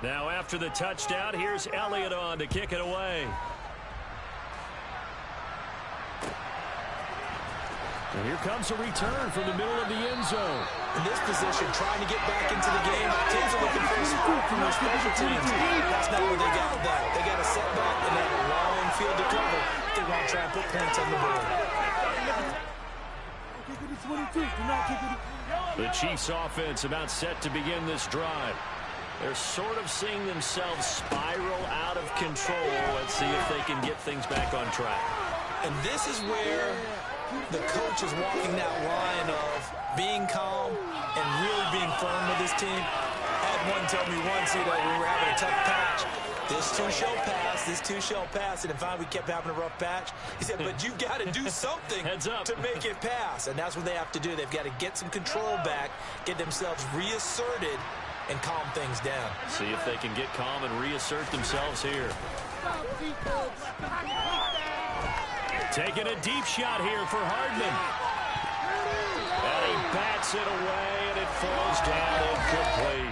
Now after the touchdown, here's Elliott on to kick it away. And here comes a return from the middle of the end zone. In this position, trying to get back into the game, teams are looking for a spark from their special teams. That's not where they got that. They got a setback and they have a long field to cover. They're going to try and put points on the board. The Chiefs offense about set to begin this drive. They're sort of seeing themselves spiral out of control. Let's see if they can get things back on track. And this is where the coach is walking that line of being calm and really being firm with his team. I had one tell me once, we were having a tough patch. This too shall pass, this too shall pass. And finally we kept having a rough patch. He said, but you've got to do something to make it pass. And that's what they have to do. They've got to get some control back, get themselves reasserted, and calm things down. See if they can get calm and reassert themselves here. Taking a deep shot here for Hardman. And he bats it away, and it falls down incomplete.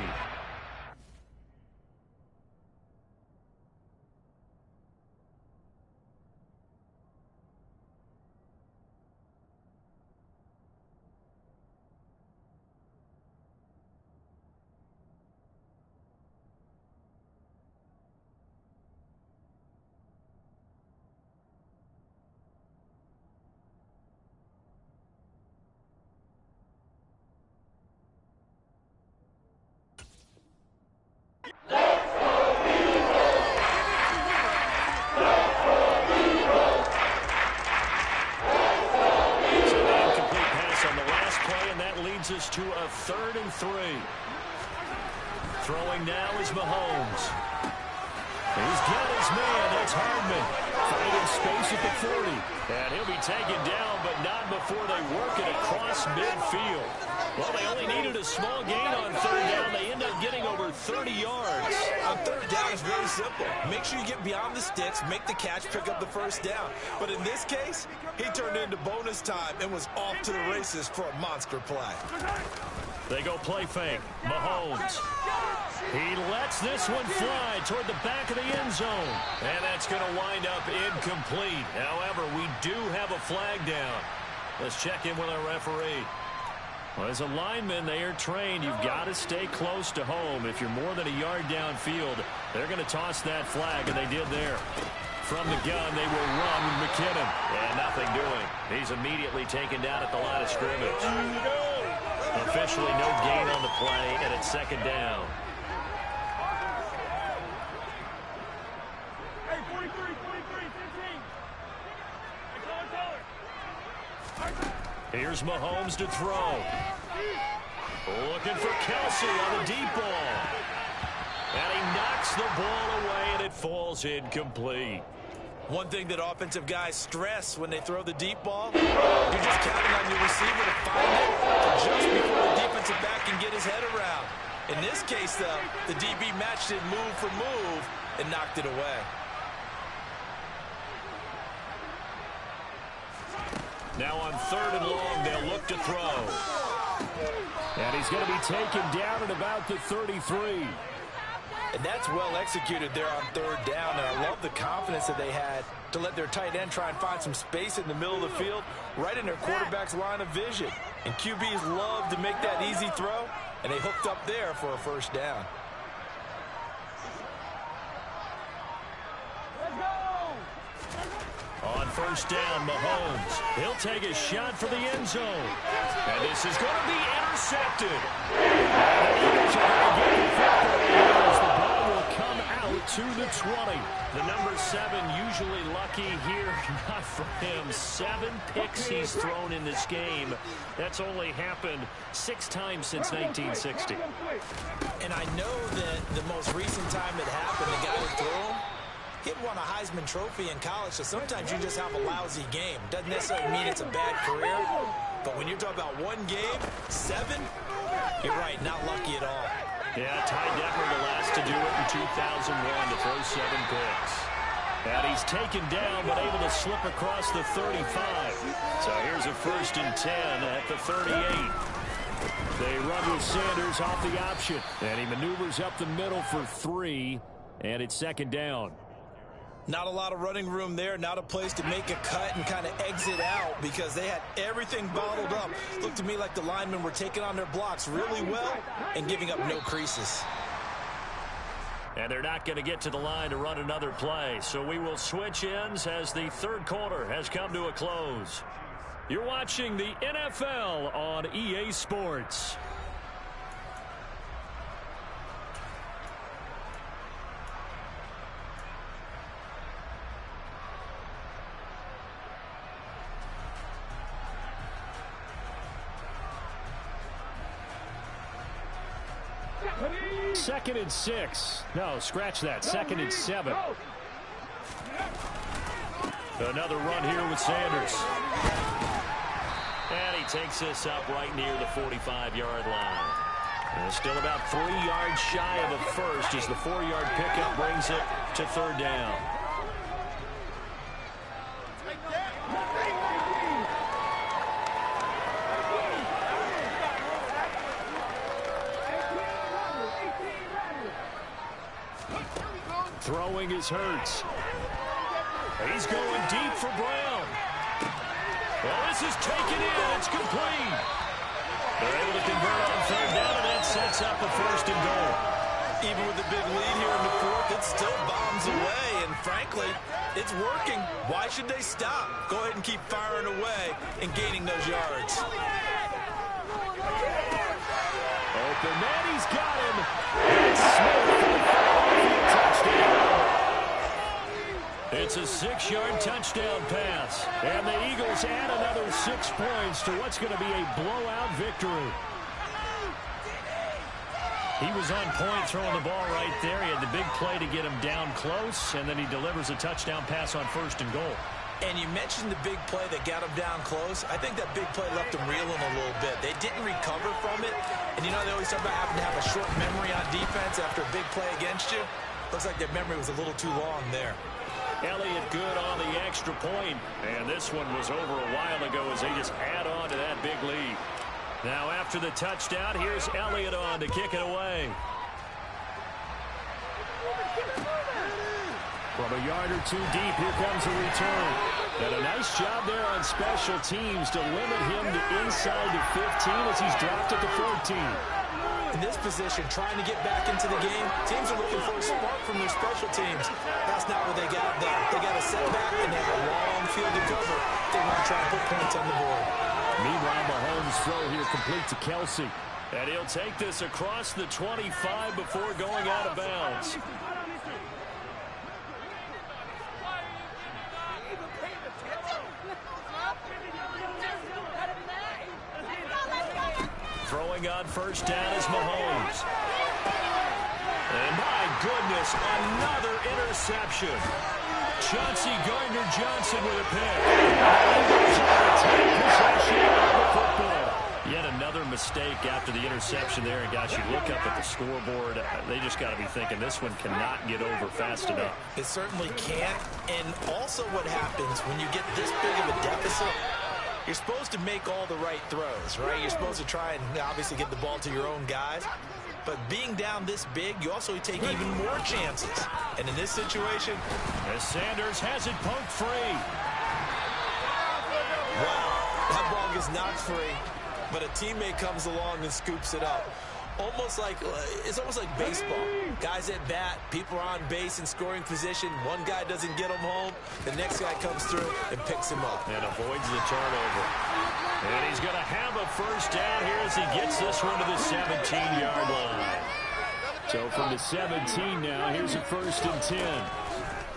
Us to a 3rd and 3. Throwing now is Mahomes. He's got his man. That's Hardman. Finding space at the 40. And he'll be taken down, but not before they work it across midfield. Well, they only needed a small gain on 3rd down. They end up getting over 30 yards. On 3rd down, it's very simple. Make sure you get beyond the sticks, make the catch, pick up the 1st down. But in this case, he turned into bonus time and was off to the races for a monster play. They go play fake. Mahomes. He lets this one fly toward the back of the end zone. And that's going to wind up incomplete. However, we do have a flag down. Let's check in with our referee. Well, as a lineman, they are trained. You've got to stay close to home. If you're more than a yard downfield, they're going to toss that flag, and they did there. From the gun, they will run with McKinnon. And nothing doing. He's immediately taken down at the line of scrimmage. Officially no gain on the play, and it's 2nd down. Here's Mahomes to throw. Looking for Kelsey on the deep ball. And he knocks the ball away, and it falls incomplete. One thing that offensive guys stress when they throw the deep ball, you're just counting on your receiver to find it just before the defensive back can get his head around. In this case, though, the DB matched it move for move and knocked it away. Now on 3rd and long, they'll look to throw. And he's going to be taken down at about the 33. And that's well executed there on 3rd down. And I love the confidence that they had to let their tight end try and find some space in the middle of the field, right in their quarterback's line of vision. And QBs love to make that easy throw, and they hooked up there for a 1st down. On 1st down, Mahomes. He'll take a shot for the end zone. And this is going to be intercepted. And the Eagles are going to get the football as the ball will come out to the 20. The number 7 usually lucky here. Not for him. 7 picks he's thrown in this game. That's only happened 6 times since 1960. And I know that the most recent time it happened, the guy who threw him, he'd won a Heisman Trophy in college, so sometimes you just have a lousy game. Doesn't necessarily mean it's a bad career, but when you're talking about 1 game, 7, you're right, not lucky at all. Yeah, Ty Detmer the last to do it in 2001 to throw 7 picks. And he's taken down, but able to slip across the 35. So here's a 1st and 10 at the 38. They run with Sanders off the option. And he maneuvers up the middle for 3. And it's second down. Not a lot of running room there. Not a place to make a cut and kind of exit out because they had everything bottled up. Looked to me like the linemen were taking on their blocks really well and giving up no creases. And they're not going to get to the line to run another play. So we will switch ends as the third quarter has come to a close. You're watching the NFL on EA Sports. Second and 6. No, scratch that. Second and 7. Another run here with Sanders. And he takes this up right near the 45-yard line. And still about 3 yards shy of a first as the 4-yard pickup brings it to third down. Throwing is Hurts. He's going deep for Brown. Well, this is taken in. It's complete. They're able to convert on third down, and that sets up a first and goal. Even with the big lead here in the fourth, it still bombs away, and frankly, it's working. Why should they stop? Go ahead and keep firing away and gaining those yards. Open man, he's got him. And Smith for the Philadelphia touchdown. It's a 6-yard touchdown pass. And the Eagles add another 6 points to what's going to be a blowout victory. He was on point throwing the ball right there. He had the big play to get him down close, and then he delivers a touchdown pass on first and goal. And you mentioned the big play that got him down close. I think that big play left him reeling a little bit. They didn't recover from it. And you know, they always talk about having to have a short memory on defense after a big play against you. Looks like their memory was a little too long there. Elliott good on the extra point. And this one was over a while ago as they just add on to that big lead. Now after the touchdown, here's Elliott on to kick it away. From a yard or two deep, here comes a return. And a nice job there on special teams to limit him to inside the 15 as he's dropped at the 14. In this position, trying to get back into the game, teams are looking for a spark from their special teams. That's not what they got there. They got a setback and they have a long field to cover. They want to try and put points on the board. Meanwhile, Mahomes' throw here complete to Kelsey. And he'll take this across the 25 before going out of bounds. Throwing on first down is Mahomes. And my goodness, another interception. Chauncey Gardner-Johnson with a pick. Possession of the football. Yet another mistake after the interception there. And guys, you look up at the scoreboard, they just got to be thinking this one cannot get over fast enough. It certainly can't. And also what happens when you get this big of a deficit, you're supposed to make all the right throws, right? You're supposed to try and obviously get the ball to your own guys. But being down this big, you also take even more chances. And in this situation, as Sanders has it poked free. Wow, that ball gets knocked free, but a teammate comes along and scoops it up. It's almost like baseball. Guys at bat, people are on base in scoring position. One guy doesn't get him home. The next guy comes through and picks him up. And avoids the turnover. And he's going to have a first down here as he gets this one to the 17-yard line. So from the 17 now, here's a first and 10.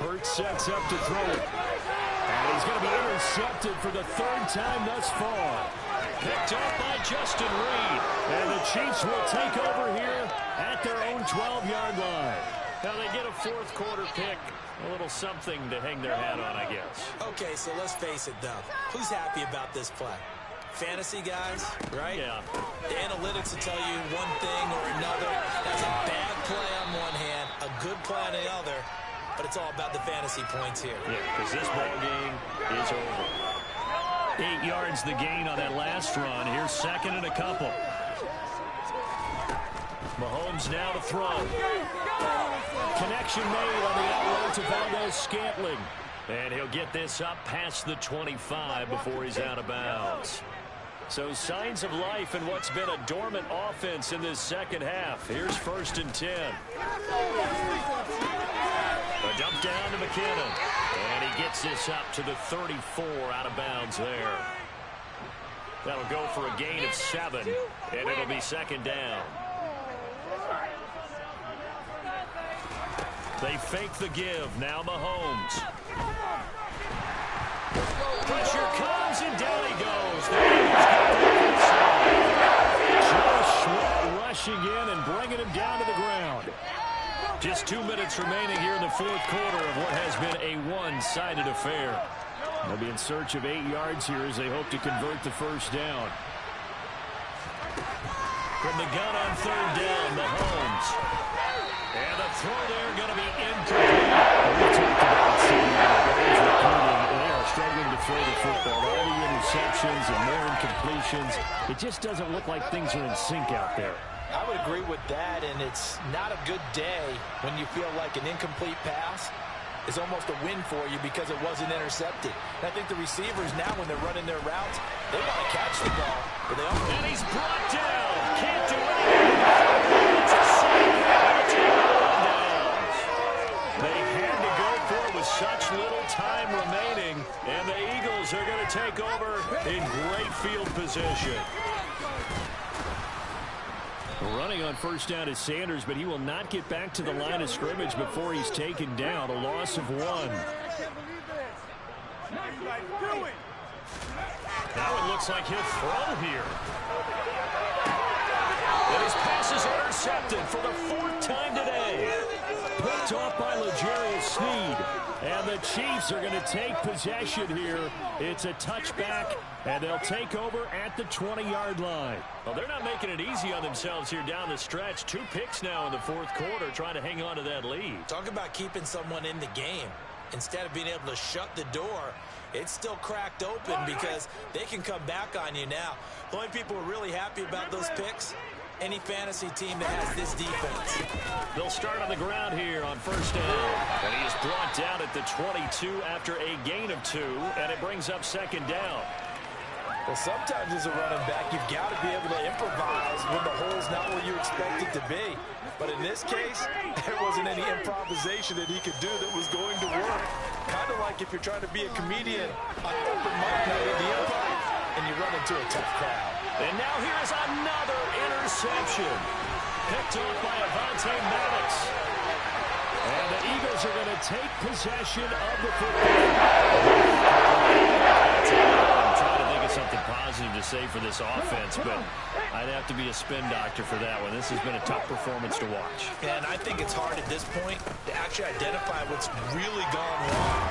Hurts sets up to throw it. And he's going to be intercepted for the third time thus far. Picked up by Justin Reed. And the Chiefs will take over here at their own 12-yard line. Now they get a fourth quarter pick. A little something to hang their hat on, I guess. Okay, so let's face it, though. Who's happy about this play? Fantasy guys, right? Yeah. The analytics will tell you one thing or another. That's a bad play on one hand, a good play on the other. But it's all about the fantasy points here. Yeah, because this ball game is over. 8 yards the gain on that last run. Here's second and a couple. Mahomes now to throw. Connection made on the outroute to Valdes-Scantling. And he'll get this up past the 25 before he's out of bounds. So signs of life in what's been a dormant offense in this second half. Here's 1st and 10. A dump down to McKinnon. And he gets this up to the 34 out of bounds there. That'll go for a gain of 7, and it'll be 2nd down. They fake the give. Now Mahomes. Pressure comes, and down he goes. The Eagles get the inside. Joe Sweat rushing in and bringing him down to the ground. Just 2 minutes remaining here in the 4th quarter of what has been a one-sided affair. They'll be in search of 8 yards here as they hope to convert the 1st down. From the gun on 3rd down, Mahomes. And the throw there going to be incomplete. We talked about seeing the Bears recruiting. They are struggling to throw the football. All the interceptions and more incompletions. It just doesn't look like things are in sync out there. I would agree with that, and it's not a good day when you feel like an incomplete pass is almost a win for you because it wasn't intercepted. And I think the receivers now, when they're running their routes, they want to catch the ball. But they also and he's brought down. Can't do anything. It's a sack. They had to go for it with such little time remaining, and the Eagles are going to take over in great field position. Running on 1st down is Sanders, but he will not get back to the line of scrimmage before he's taken down. A loss of 1. Now it looks like he'll throw here. And his pass is intercepted for the 4th time today. Picked off by L'Jarius Sneed. And the Chiefs are going to take possession here. It's a touchback, and they'll take over at the 20-yard line. Well, they're not making it easy on themselves here down the stretch. 2 picks now in the 4th quarter trying to hang on to that lead. talk about keeping someone in the game. Instead of being able to shut the door, it's still cracked open because they can come back on you now. The only people who are really happy about those picks, any fantasy team that has this defense. They'll start on the ground here on 1st down. And he is brought down at the 22 after a gain of 2, and it brings up 2nd down. Well, sometimes as a running back, you've got to be able to improvise when the hole's not where you expect it to be. But in this case, there wasn't any improvisation that he could do that was going to work. Kind of like if you're trying to be a comedian on open mic night in the improv, and you run into a tough crowd. And now here is another interception. Picked off by Avonte Maddox. And the Eagles are going to take possession of the football. I'm trying to think of something positive to say for this offense, but I'd have to be a spin doctor for that one. This has been a tough performance to watch. And I think it's hard at this point to actually identify what's really gone wrong.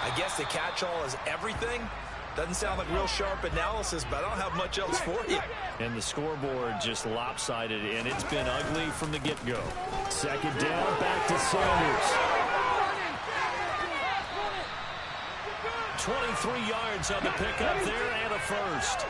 I guess the catch-all is everything. Doesn't sound like real sharp analysis, but I don't have much else for you. And the scoreboard just lopsided, and it's been ugly from the get-go. 2nd down, back to Sanders. 23 yards on the pickup there, and a 1st.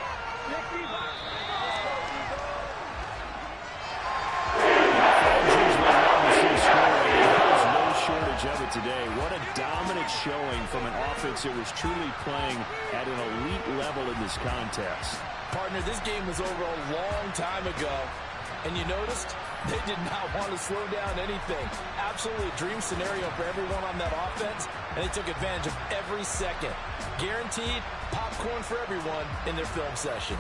Shortage of it today. What a dominant showing from an offense that was truly playing at an elite level in this contest. Partner, this game was over a long time ago, and you noticed they did not want to slow down anything. Absolutely a dream scenario for everyone on that offense, and they took advantage of every second. Guaranteed popcorn for everyone in their film session.